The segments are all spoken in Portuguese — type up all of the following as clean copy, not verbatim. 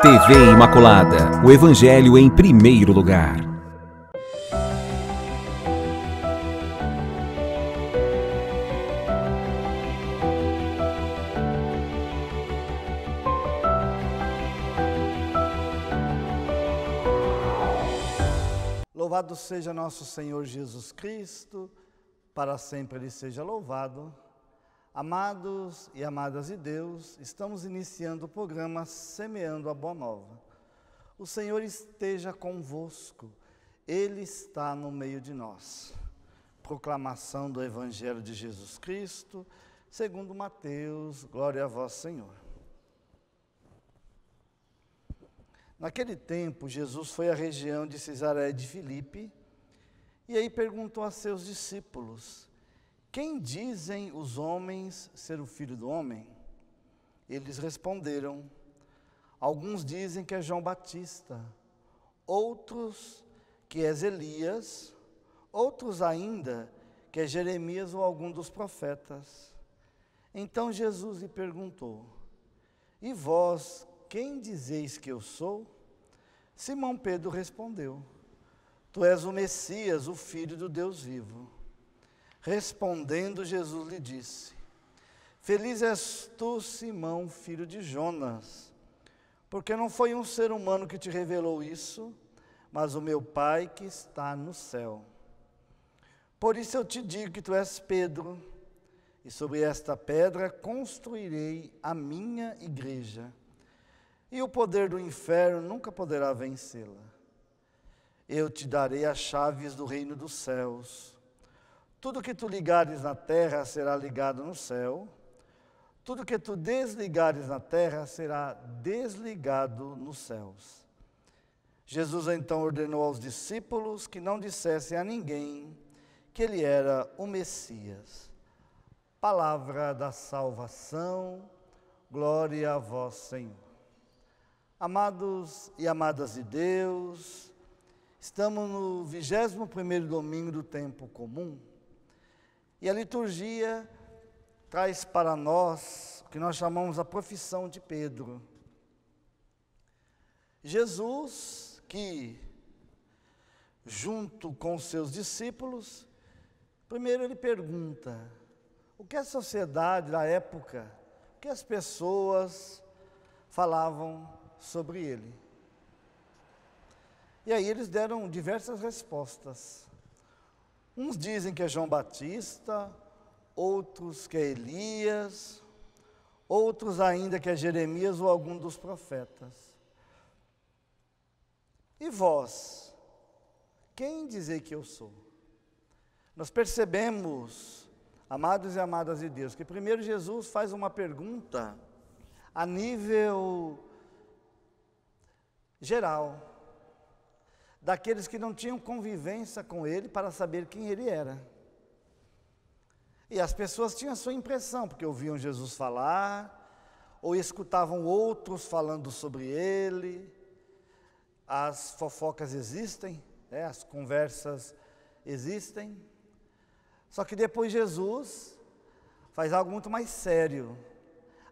TV Imaculada, o Evangelho em primeiro lugar. Louvado seja nosso Senhor Jesus Cristo, para sempre Ele seja louvado. Amados e amadas de Deus, estamos iniciando o programa Semeando a Boa Nova. O Senhor esteja convosco, Ele está no meio de nós. Proclamação do Evangelho de Jesus Cristo, segundo Mateus, glória a vós, Senhor. Naquele tempo, Jesus foi à região de Cesareia de Filipe e aí perguntou a seus discípulos: quem dizem os homens ser o Filho do Homem? Eles responderam: alguns dizem que é João Batista, outros que é Elias, outros ainda que é Jeremias ou algum dos profetas. Então Jesus lhe perguntou: e vós, quem dizeis que eu sou? Simão Pedro respondeu: tu és o Messias, o Filho do Deus vivo. Respondendo, Jesus lhe disse: feliz és tu, Simão, filho de Jonas, porque não foi um ser humano que te revelou isso, mas o meu Pai que está no céu. Por isso eu te digo que tu és Pedro, e sobre esta pedra construirei a minha igreja, e o poder do inferno nunca poderá vencê-la. Eu te darei as chaves do reino dos céus. Tudo que tu ligares na terra será ligado no céu, tudo que tu desligares na terra será desligado nos céus. Jesus então ordenou aos discípulos que não dissessem a ninguém que ele era o Messias. Palavra da salvação, glória a vós, Senhor. Amados e amadas de Deus, estamos no 21º domingo do tempo comum, e a liturgia traz para nós o que nós chamamos a profissão de Pedro. Jesus, que junto com os seus discípulos, primeiro ele pergunta: o que a sociedade da época, o que as pessoas falavam sobre ele? E aí eles deram diversas respostas. Uns dizem que é João Batista, outros que é Elias, outros ainda que é Jeremias ou algum dos profetas. E vós, quem dizei que eu sou? Nós percebemos, amados e amadas de Deus, que primeiro Jesus faz uma pergunta a nível geral, daqueles que não tinham convivência com ele para saber quem ele era. E as pessoas tinham a sua impressão, porque ouviam Jesus falar, ou escutavam outros falando sobre ele. As fofocas existem, as conversas existem. Só que depois Jesus faz algo muito mais sério.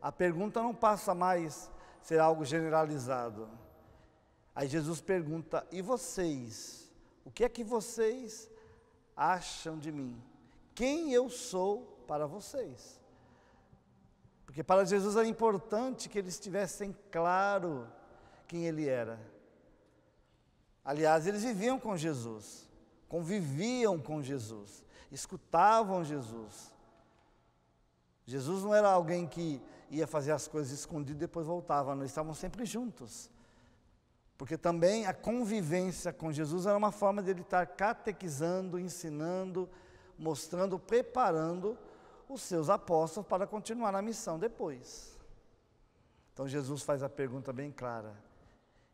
A pergunta não passa mais a ser algo generalizado. Aí Jesus pergunta: e vocês? O que é que vocês acham de mim? Quem eu sou para vocês? Porque para Jesus era importante que eles tivessem claro quem ele era. Aliás, eles viviam com Jesus, conviviam com Jesus, escutavam Jesus. Jesus não era alguém que ia fazer as coisas escondido e depois voltava, não, estavam sempre juntos. Porque também a convivência com Jesus era uma forma de ele estar catequizando, ensinando, mostrando, preparando os seus apóstolos para continuar na missão depois. Então Jesus faz a pergunta bem clara: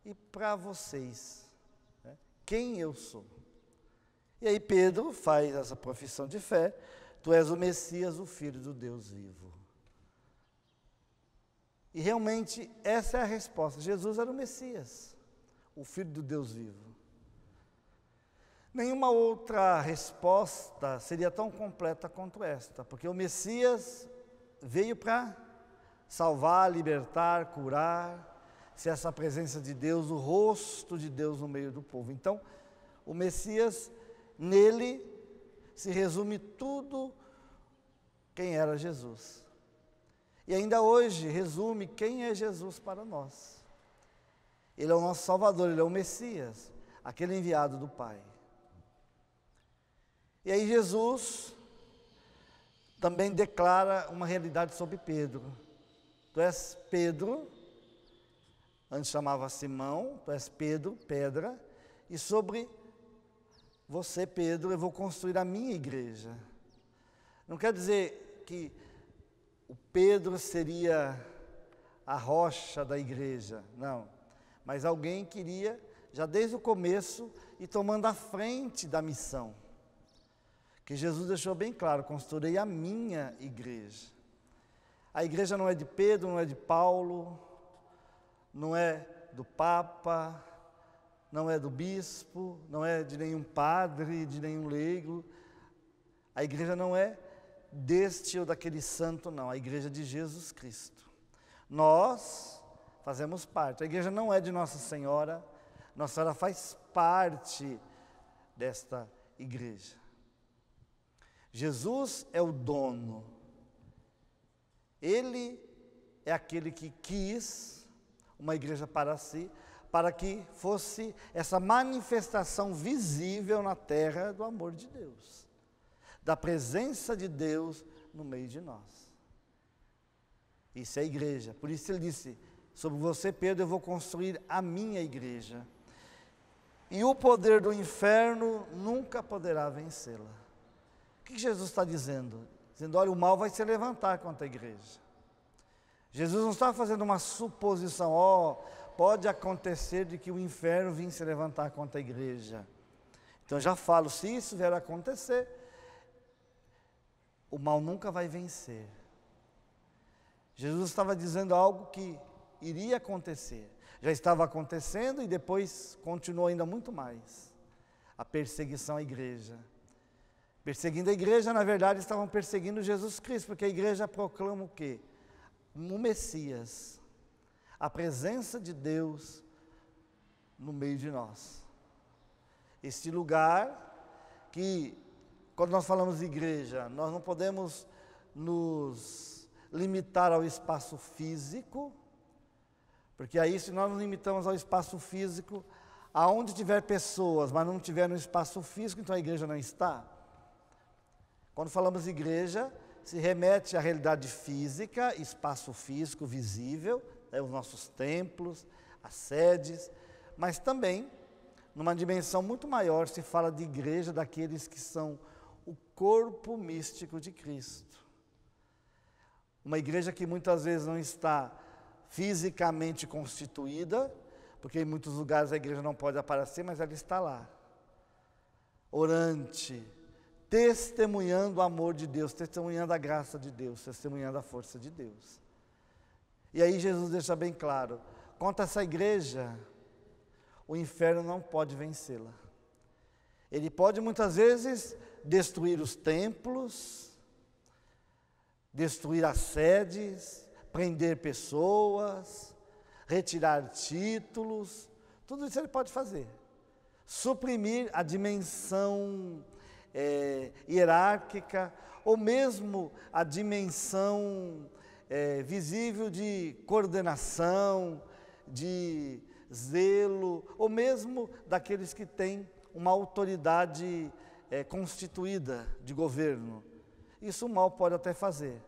e para vocês, quem eu sou? E aí Pedro faz essa profissão de fé: tu és o Messias, o Filho do Deus vivo. E realmente essa é a resposta. Jesus era o Messias, o Filho do Deus vivo. Nenhuma outra resposta seria tão completa quanto esta, porque o Messias veio para salvar, libertar, curar, ser essa presença de Deus, o rosto de Deus no meio do povo. Então, o Messias, nele se resume tudo quem era Jesus. E ainda hoje resume quem é Jesus para nós. Ele é o nosso Salvador, Ele é o Messias, aquele enviado do Pai. E aí Jesus também declara uma realidade sobre Pedro. Tu és Pedro, antes chamava Simão, tu és Pedro, pedra, e sobre você, Pedro, eu vou construir a minha igreja. Não quer dizer que o Pedro seria a rocha da igreja, não. Mas alguém queria, já desde o começo, ir tomando a frente da missão. Que Jesus deixou bem claro, construirei a minha igreja. A igreja não é de Pedro, não é de Paulo, não é do Papa, não é do bispo, não é de nenhum padre, de nenhum leigo. A igreja não é deste ou daquele santo, não. A igreja é de Jesus Cristo. Nós fazemos parte. A igreja não é de Nossa Senhora. Nossa Senhora faz parte desta igreja. Jesus é o dono. Ele é aquele que quis uma igreja para si, para que fosse essa manifestação visível na terra do amor de Deus, da presença de Deus no meio de nós. Isso é a igreja. Por isso ele disse, sobre você, Pedro, eu vou construir a minha igreja. E o poder do inferno nunca poderá vencê-la. O que Jesus está dizendo? Dizendo, olha, o mal vai se levantar contra a igreja. Jesus não está fazendo uma suposição, pode acontecer de que o inferno venha se levantar contra a igreja. Então já falo, se isso vier a acontecer, o mal nunca vai vencer. Jesus estava dizendo algo que iria acontecer. Já estava acontecendo e depois continuou ainda muito mais. A perseguição à igreja. Perseguindo a igreja, na verdade, estavam perseguindo Jesus Cristo, porque a igreja proclama o quê? O Messias, a presença de Deus no meio de nós. Este lugar que, quando nós falamos de igreja, nós não podemos nos limitar ao espaço físico, porque aí se nós nos limitamos ao espaço físico, aonde tiver pessoas, mas não tiver no espaço físico, então a igreja não está. Quando falamos de igreja, se remete à realidade física, espaço físico visível, os nossos templos, as sedes, mas também, numa dimensão muito maior, se fala de igreja daqueles que são o corpo místico de Cristo. Uma igreja que muitas vezes não está fisicamente constituída, porque em muitos lugares a igreja não pode aparecer, mas ela está lá, orante, testemunhando o amor de Deus, testemunhando a graça de Deus, testemunhando a força de Deus. E aí Jesus deixa bem claro, contra essa igreja, o inferno não pode vencê-la. Ele pode muitas vezes destruir os templos, destruir as sedes, prender pessoas, retirar títulos, tudo isso ele pode fazer. Suprimir a dimensão hierárquica, ou mesmo a dimensão visível de coordenação, de zelo, ou mesmo daqueles que têm uma autoridade constituída de governo. Isso o mal pode até fazer,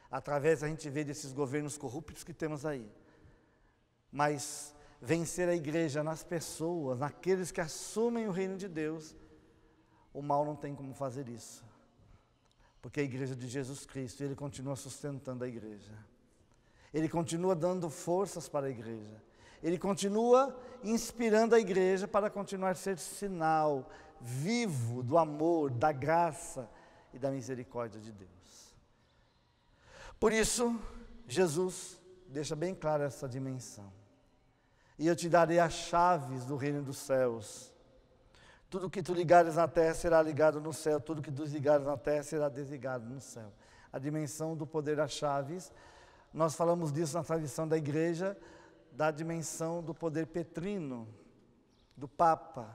através a gente vê desses governos corruptos que temos aí. Mas vencer a igreja nas pessoas, naqueles que assumem o reino de Deus, o mal não tem como fazer isso. Porque a igreja de Jesus Cristo, ele continua sustentando a igreja. Ele continua dando forças para a igreja. Ele continua inspirando a igreja para continuar a ser sinal vivo do amor, da graça e da misericórdia de Deus. Por isso, Jesus deixa bem clara essa dimensão. E eu te darei as chaves do reino dos céus. Tudo que tu ligares na terra será ligado no céu, tudo que tu desligares na terra será desligado no céu. A dimensão do poder das chaves, nós falamos disso na tradição da igreja, da dimensão do poder petrino, do Papa.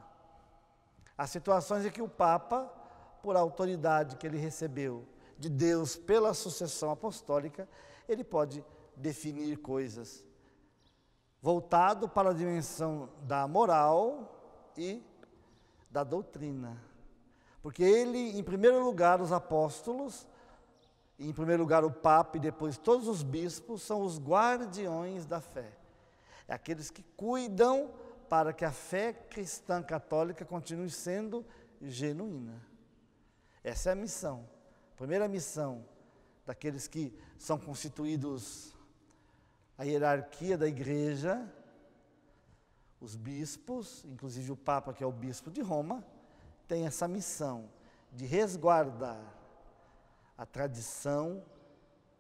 Há situações em que o Papa, por autoridade que ele recebeu de Deus pela sucessão apostólica, ele pode definir coisas voltado para a dimensão da moral e da doutrina. Porque ele, em primeiro lugar, os apóstolos, em primeiro lugar o Papa e depois todos os bispos, são os guardiões da fé. É aqueles que cuidam para que a fé cristã católica continue sendo genuína. Essa é a missão, a primeira missão daqueles que são constituídos a hierarquia da igreja, os bispos, inclusive o Papa, que é o bispo de Roma, tem essa missão de resguardar a tradição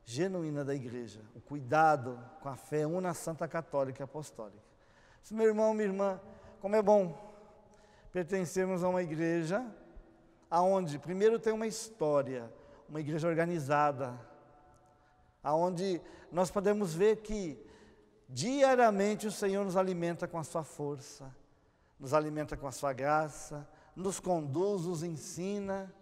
genuína da igreja, o cuidado com a fé una santa católica e apostólica. Meu irmão, minha irmã, como é bom pertencermos a uma igreja aonde primeiro tem uma história, uma igreja organizada, aonde nós podemos ver que diariamente o Senhor nos alimenta com a sua força, nos alimenta com a sua graça, nos conduz, nos ensina,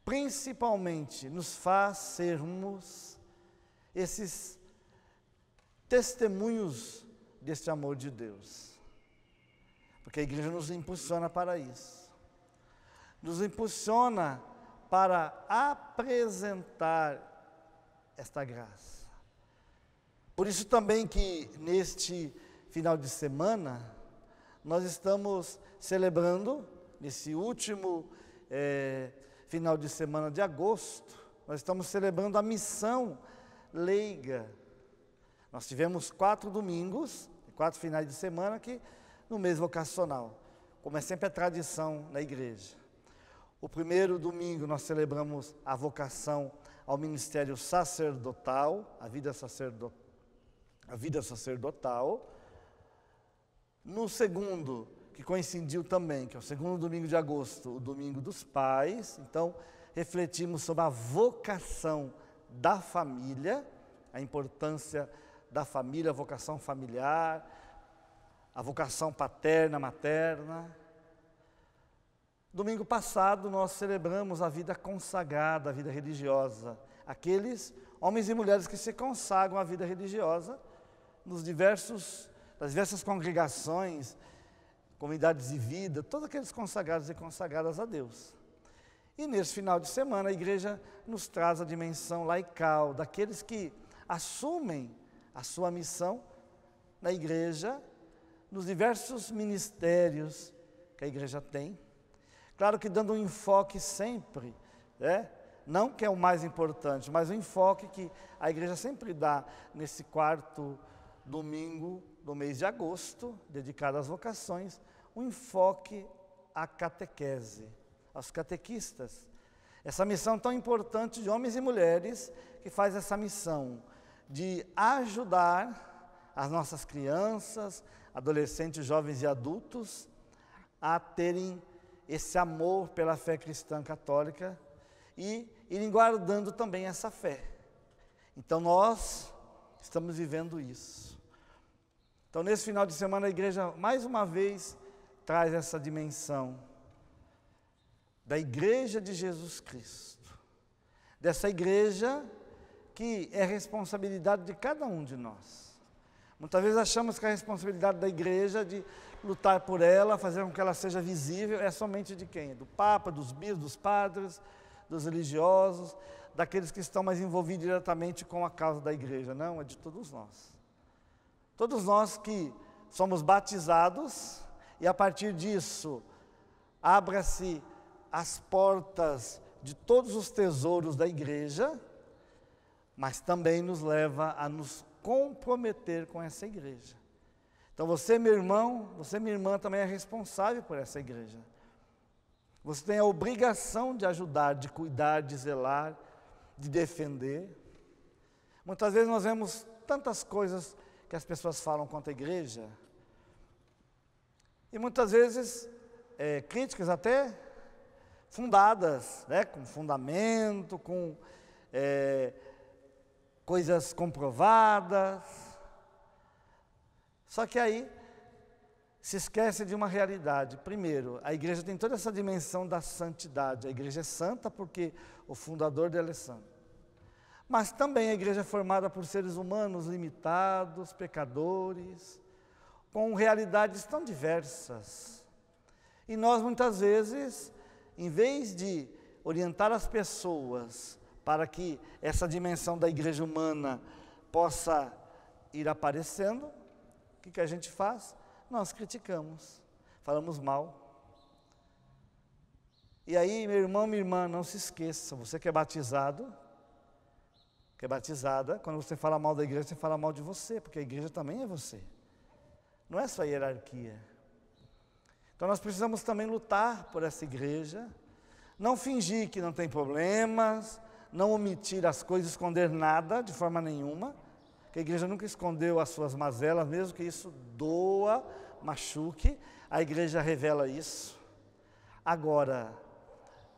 principalmente nos faz sermos esses testemunhos deste amor de Deus. Porque a igreja nos impulsiona para isso. Nos impulsiona para apresentar esta graça. Por isso também que neste final de semana, nós estamos celebrando, nesse último final de semana de agosto, nós estamos celebrando a missão leiga. Nós tivemos 4 domingos, 4 finais de semana aqui no mês vocacional, como é sempre a tradição na igreja. O primeiro domingo nós celebramos a vocação ao ministério sacerdotal, a vida sacerdotal. No segundo, que coincidiu também, que é o segundo domingo de agosto, o domingo dos pais, então refletimos sobre a vocação da família, a importância da família, a vocação familiar, a vocação paterna, materna. Domingo passado nós celebramos a vida consagrada, a vida religiosa, aqueles homens e mulheres que se consagram à vida religiosa nas diversas congregações, comunidades de vida, todos aqueles consagrados e consagradas a Deus. E nesse final de semana a igreja nos traz a dimensão laical, daqueles que assumem a sua missão na igreja, nos diversos ministérios que a igreja tem. Claro que dando um enfoque sempre, não que é o mais importante, mas o enfoque que a igreja sempre dá nesse 4º domingo do mês de agosto, dedicado às vocações, um enfoque à catequese, aos catequistas. Essa missão tão importante de homens e mulheres que faz essa missão de ajudar as nossas crianças, adolescentes, jovens e adultos a terem esse amor pela fé cristã católica e irem guardando também essa fé. Então nós estamos vivendo isso. Então nesse final de semana a igreja mais uma vez traz essa dimensão da igreja de Jesus Cristo, dessa igreja que é responsabilidade de cada um de nós. Muitas vezes achamos que a responsabilidade da igreja de lutar por ela, fazer com que ela seja visível, é somente de quem? Do Papa, dos bispos, dos padres, dos religiosos, daqueles que estão mais envolvidos diretamente com a causa da igreja. Não, é de todos nós. Todos nós que somos batizados e a partir disso abra-se as portas de todos os tesouros da igreja, mas também nos leva a nos comprometer com essa igreja. Então você, meu irmão, você, minha irmã, também é responsável por essa igreja. Você tem a obrigação de ajudar, de cuidar, de zelar, de defender. Muitas vezes nós vemos tantas coisas que as pessoas falam contra a igreja, e muitas vezes críticas até fundadas, com fundamento, com coisas comprovadas, Só que aí se esquece de uma realidade. Primeiro, a igreja tem toda essa dimensão da santidade. A igreja é santa porque o fundador dela é santo. Mas também a igreja é formada por seres humanos limitados, pecadores, com realidades tão diversas. E nós muitas vezes, em vez de orientar as pessoas para que essa dimensão da igreja humana possa ir aparecendo, o que a gente faz? Nós criticamos, falamos mal. E aí, meu irmão, minha irmã, não se esqueça, você que é batizado, que é batizada, quando você fala mal da igreja, você fala mal de você, porque a igreja também é você. Não é só hierarquia. Então nós precisamos também lutar por essa igreja, não fingir que não tem problemas, não omitir as coisas, esconder nada de forma nenhuma, que a igreja nunca escondeu as suas mazelas, mesmo que isso doa, machuque, a igreja revela isso. Agora,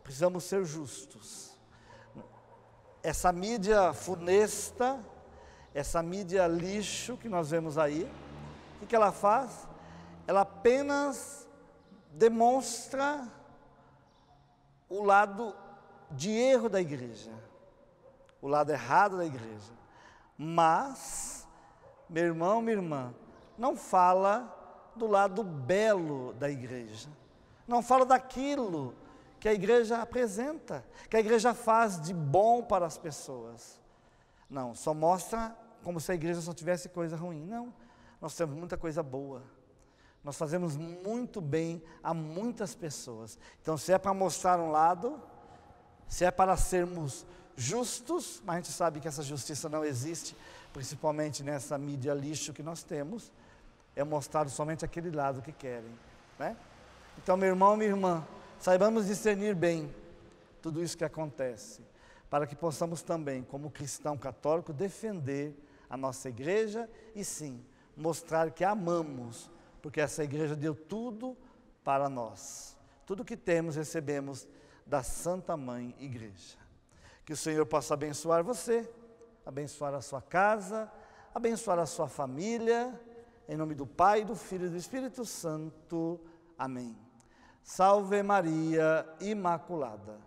precisamos ser justos. Essa mídia funesta, essa mídia lixo que nós vemos aí, o que ela faz? Ela apenas demonstra o lado de erro da igreja, o lado errado da igreja. Mas, meu irmão, minha irmã, não fala do lado belo da igreja, não fala daquilo que a igreja apresenta, que a igreja faz de bom para as pessoas. Não, só mostra como se a igreja só tivesse coisa ruim. Não, nós temos muita coisa boa. Nós fazemos muito bem a muitas pessoas. Então, se é para mostrar um lado, se é para sermos justos, mas a gente sabe que essa justiça não existe, principalmente nessa mídia lixo que nós temos, é mostrado somente aquele lado que querem, né? Então, meu irmão, minha irmã, saibamos discernir bem tudo isso que acontece, para que possamos também, como cristão católico, defender a nossa igreja e sim, mostrar que a amamos, porque essa igreja deu tudo para nós. Tudo que temos, recebemos da Santa Mãe Igreja. Que o Senhor possa abençoar você, abençoar a sua casa, abençoar a sua família, em nome do Pai, do Filho e do Espírito Santo. Amém. Salve Maria Imaculada.